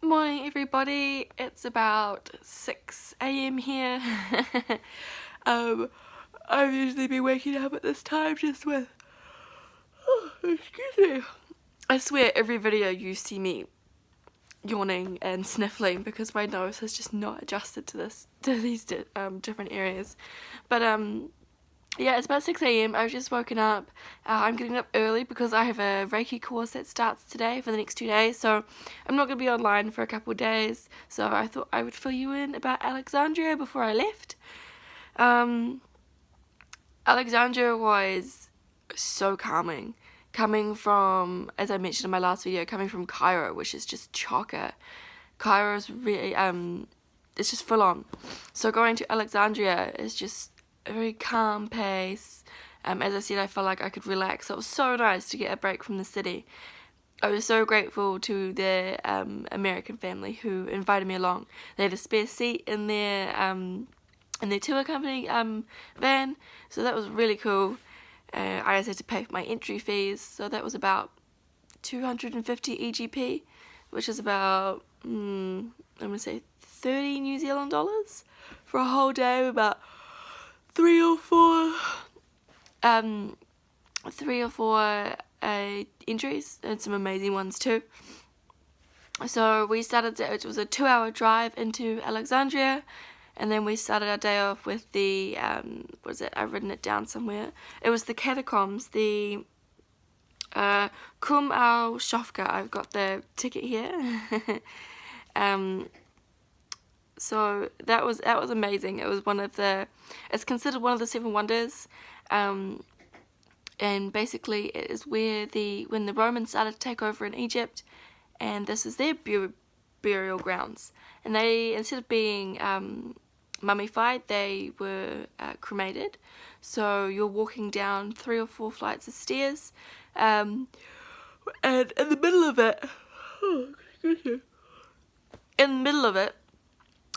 Morning everybody, it's about 6 a.m. here. I've usually been waking up at this time just with, excuse me. I swear every video you see me yawning and sniffling because my nose has just not adjusted to these different areas. But yeah, it's about 6 a.m. I've just woken up. I'm getting up early because I have a Reiki course that starts today for the next 2 days, so I'm not going to be online for a couple of days, so I thought I would fill you in about Alexandria before I left. Alexandria was so calming. Coming from, as I mentioned in my last video, coming from Cairo, which is just chocker. Cairo is really, it's just full on. So going to Alexandria is just a very calm pace. As I said, I felt like I could relax. So it was so nice to get a break from the city. I was so grateful to their American family who invited me along. They had a spare seat in their tour company van, so that was really cool. I just had to pay for my entry fees, so that was about 250 EGP, which is about I'm gonna say 30 New Zealand dollars for a whole day, about three or four entries, and some amazing ones too. So we started, it was a 2-hour drive into Alexandria, and then we started our day off with the, what is it, I've written it down somewhere, it was the catacombs, the Kum al Shofka. I've got the ticket here. So that was amazing. It was it's considered one of the 7 wonders, and basically it is where when the Romans started to take over in Egypt, and this is their burial grounds, and they, instead of being mummified, they were cremated. So you're walking down 3 or 4 flights of stairs, and in the middle of it,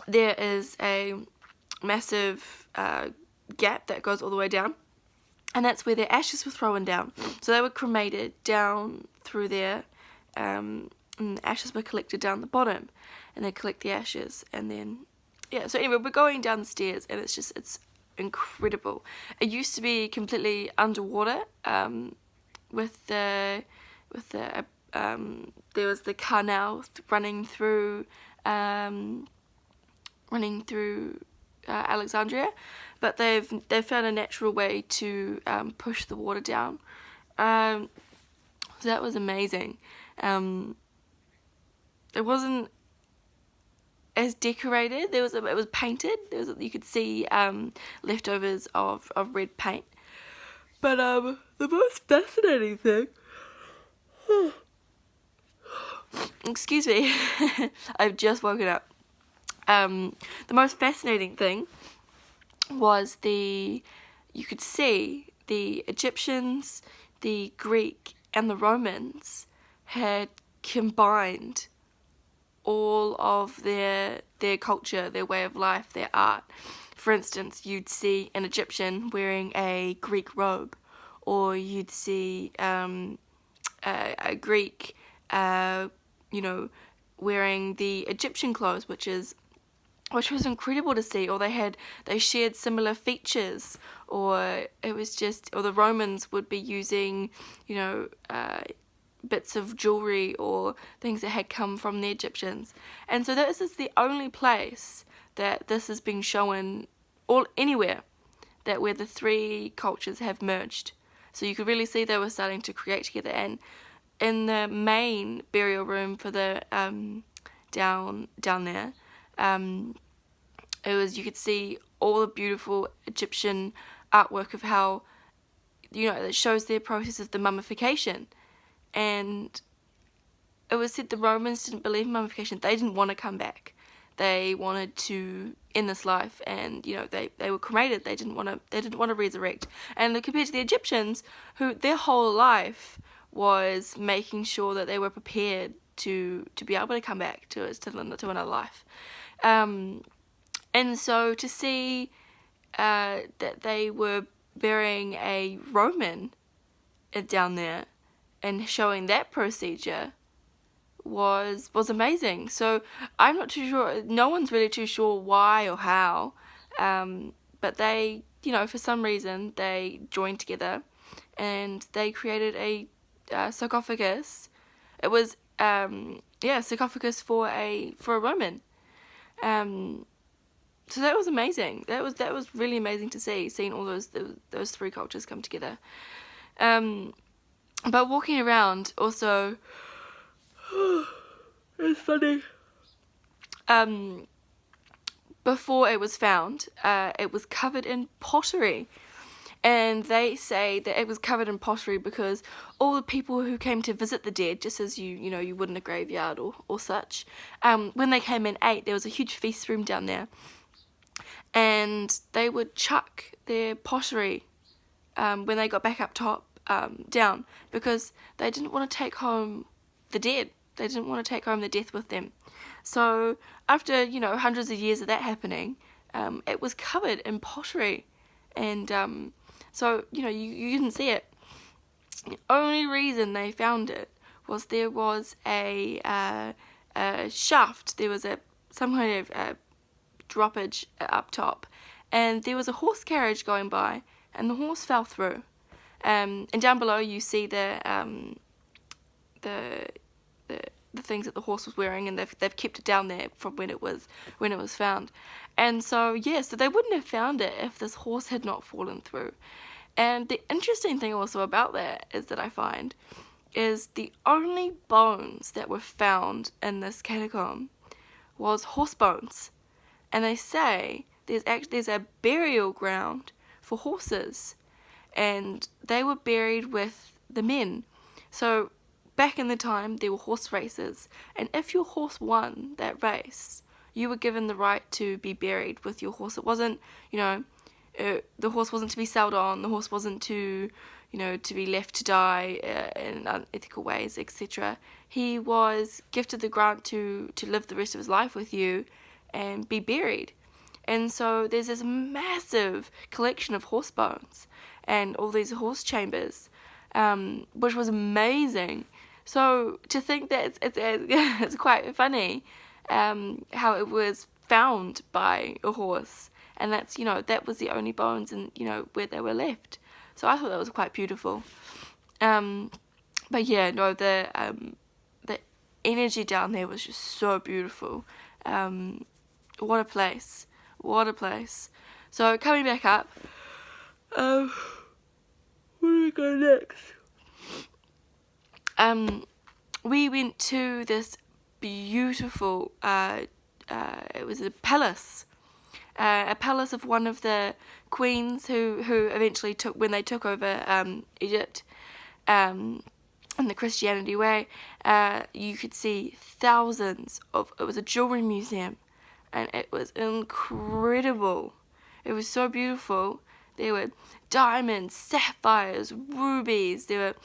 there is a massive gap that goes all the way down, and that's where their ashes were thrown down. So they were cremated down through there, and the ashes were collected down the bottom, and they collect the ashes, and then yeah. So anyway, we're going down the stairs, and it's incredible. It used to be completely underwater, there was the canal running through Alexandria, but they've found a natural way to push the water down. So that was amazing. It wasn't as decorated. It was painted. You could see leftovers of red paint. But the most fascinating thing, excuse me, I've just woken up. The most fascinating thing was you could see the Egyptians, the Greek, and the Romans had combined all of their culture, their way of life, their art. For instance, you'd see an Egyptian wearing a Greek robe, or you'd see a Greek, wearing the Egyptian clothes, which was incredible to see. Or they shared similar features, or the Romans would be using, bits of jewelry or things that had come from the Egyptians. And so this is the only place that this has been shown anywhere where the 3 cultures have merged. So you could really see they were starting to create together. And in the main burial room for the down there, you could see all the beautiful Egyptian artwork of how, it shows their process of the mummification. And it was said the Romans didn't believe in mummification. They didn't want to come back. They wanted to end this life, and they were cremated. They didn't want to resurrect. And compared to the Egyptians, who their whole life was making sure that they were prepared to be able to come back to another life. And so to see that they were burying a Roman down there and showing that procedure was amazing. So I'm not too sure. No one's really too sure why or how, but they, for some reason they joined together, and they created a sarcophagus. It was sarcophagus for a Roman. So that was amazing. That was really amazing to see, seeing all those three cultures come together. But walking around also, it's funny. Before it was found, it was covered in pottery. And they say that it was covered in pottery because all the people who came to visit the dead, just as you would in a graveyard or such, when they came and ate, there was a huge feast room down there. And they would chuck their pottery when they got back up top, down, because they didn't want to take home the dead. They didn't want to take home the death with them. So after, hundreds of years of that happening, it was covered in pottery. And so, you didn't see it. The only reason they found it was there was a shaft. There was some kind of droppage up top, and there was a horse carriage going by, and the horse fell through. And down below you see the things that the horse was wearing, and they've kept it down there from when it was found. And so so they wouldn't have found it if this horse had not fallen through. And the interesting thing also about that is that I find is the only bones that were found in this catacomb was horse bones. And they say there's a burial ground for horses, and they were buried with the men. So back in the time, there were horse races, and if your horse won that race, you were given the right to be buried with your horse. It wasn't, the horse wasn't to be sold on, the horse wasn't to be left to die in unethical ways, etc. He was gifted the grant to live the rest of his life with you and be buried. And so there's this massive collection of horse bones and all these horse chambers, which was amazing. So to think that it's quite funny how it was found by a horse, and that's that was the only bones and where they were left. So I thought that was quite beautiful. But yeah, no, the energy down there was just so beautiful. What a place. What a place. So coming back up, where do we go next? We went to this beautiful, it was a palace of one of the queens who eventually when they took over Egypt, in the Christianity way. You could see thousands it was a jewelry museum, and it was incredible. It was so beautiful. There were diamonds, sapphires, rubies. There were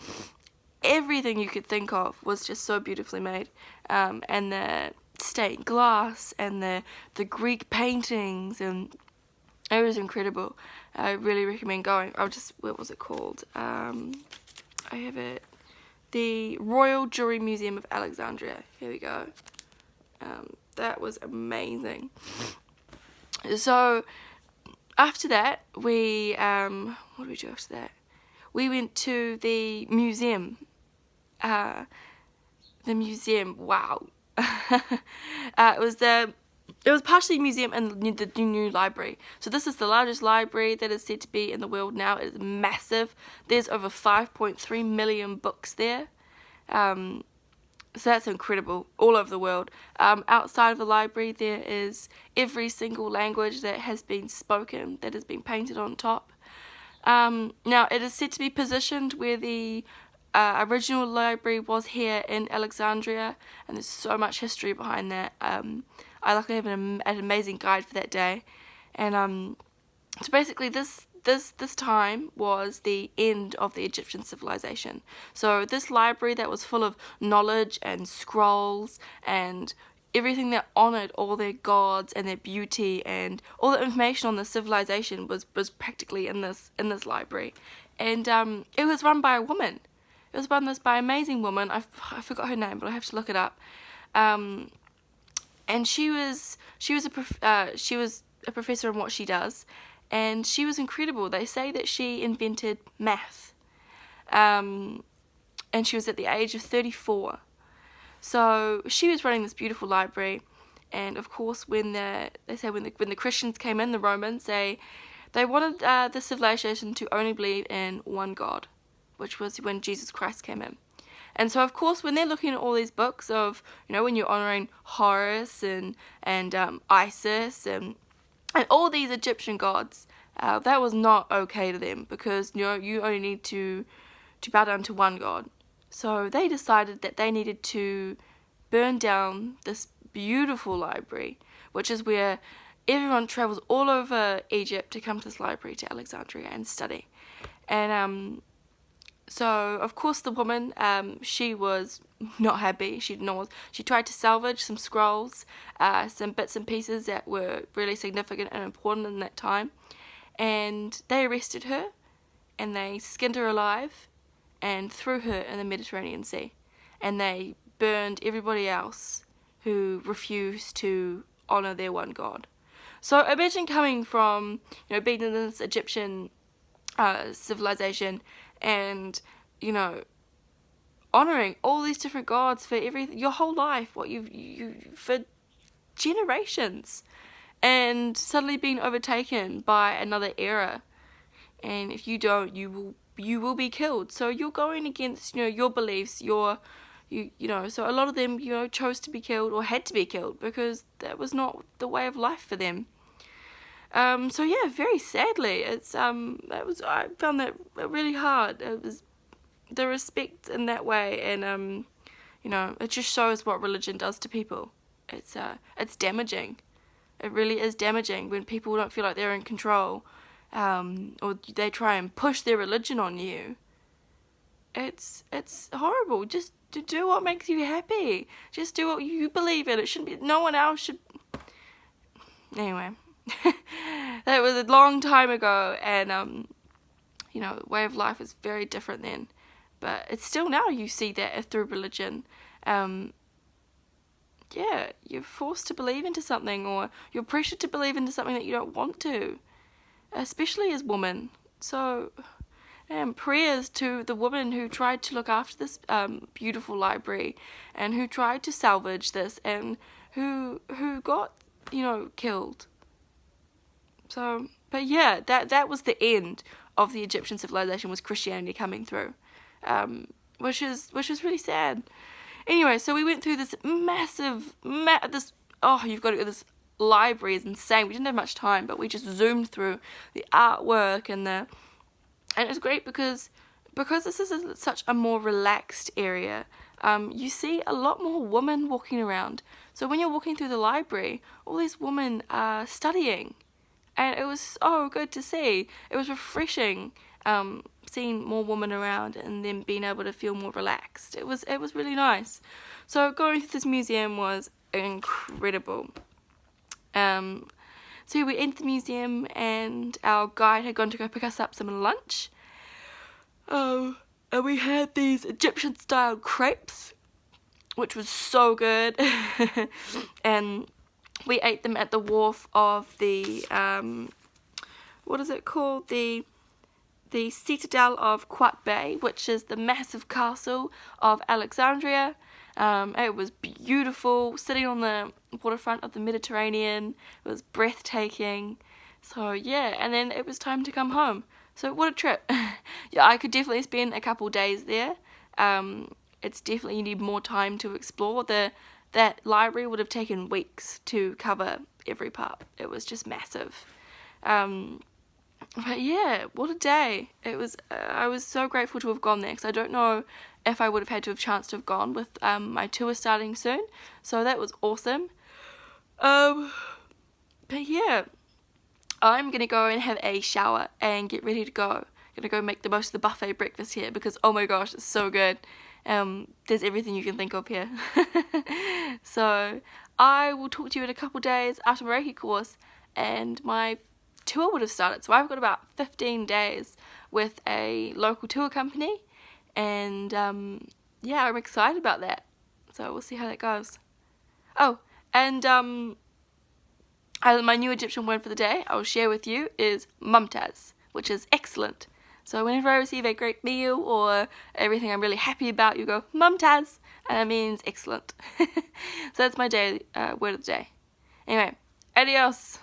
everything you could think of was just so beautifully made. And the stained glass and the Greek paintings, and it was incredible. I really recommend going. What was it called? I have it. The Royal Jewelry Museum of Alexandria. Here we go. That was amazing. So after that, we what did we do after that? We went to the museum. The museum. Wow. It was partially a museum and the new library. So this is the largest library that is said to be in the world now. It is massive. There's over 5.3 million books there. So that's incredible, all over the world. Outside of the library, there is every single language that has been spoken, that has been painted on top. Now, it is said to be positioned where the original library was here in Alexandria, and there's so much history behind that. I luckily have an amazing guide for that day. And so basically this time was the end of the Egyptian civilization. So this library that was full of knowledge and scrolls and everything that honored all their gods and their beauty and all the information on the civilization was practically in this library. And it was run by a woman. It was run by an amazing woman. I forgot her name, but I have to look it up. And she was a professor in what she does, and she was incredible. They say that she invented math, and she was at the age of 34. So she was running this beautiful library, and of course, when the Christians came in, the Romans, they wanted the civilization to only believe in one God, which was when Jesus Christ came in. And so, of course, when they're looking at all these books of, when you're honouring Horus and Isis and all these Egyptian gods, that was not okay to them, because, you only need to bow down to one God. So they decided that they needed to burn down this beautiful library, which is where everyone travels all over Egypt to come to this library, to Alexandria, and study. And so, of course, the woman, she was not happy. She tried to salvage some scrolls, some bits and pieces that were really significant and important in that time. And they arrested her, and they skinned her alive and threw her in the Mediterranean Sea. And they burned everybody else who refused to honour their one God. So imagine coming from, being in this Egyptian civilization, and honouring all these different gods for your whole life, what you for generations, and suddenly being overtaken by another era. And if you don't, you will be killed. So you're going against your beliefs, so a lot of them chose to be killed, or had to be killed, because that was not the way of life for them. So yeah, very sadly, it's I found that really hard. It was the respect in that way, and it just shows what religion does to people. It's damaging. It really is damaging when people don't feel like they're in control, or they try and push their religion on you. It's horrible. Just to do what makes you happy. Just do what you believe in. It shouldn't be. No one else should. Anyway. That was a long time ago, and the way of life is very different then, but it's still now you see that through religion. You're forced to believe into something, or you're pressured to believe into something that you don't want to, especially as women. So prayers to the woman who tried to look after this beautiful library, and who tried to salvage this, and who got killed. So, but yeah, that was the end of the Egyptian civilization, was Christianity coming through, which is really sad. Anyway, so we went through this massive, this library is insane. We didn't have much time, but we just zoomed through the artwork and it was great because this is such a more relaxed area. You see a lot more women walking around. So when you're walking through the library, all these women are studying. And it was so good to see. It was refreshing, seeing more women around and them being able to feel more relaxed. It was really nice. So going through this museum was incredible. So we entered the museum, and our guide had gone to go pick us up some lunch. And we had these Egyptian-style crepes, which was so good. And we ate them at the wharf of the, what is it called? The Citadel of Quat Bay, which is the massive castle of Alexandria. It was beautiful, sitting on the waterfront of the Mediterranean. It was breathtaking. So yeah, and then it was time to come home. So what a trip. Yeah, I could definitely spend a couple days there. It's definitely, you need more time to explore. That library would have taken weeks to cover every part. It was just massive. But yeah, what a day. It was. I was so grateful to have gone there, because I don't know if I would have had to have chance to have gone with my tour starting soon. So that was awesome. But yeah, I'm going to go and have a shower and get ready to go. Gonna go make the most of the buffet breakfast here, because oh my gosh, it's so good. There's everything you can think of here. So I will talk to you in a couple days after my Reiki course, and my tour would have started. So I've got about 15 days with a local tour company, and yeah, I'm excited about that. So we'll see how that goes. Oh, and my new Egyptian word for the day I'll share with you is mumtaz, which is excellent. So whenever I receive a great meal or everything I'm really happy about, you go mumtaz, and that means excellent. So that's my word of the day. Anyway, adios.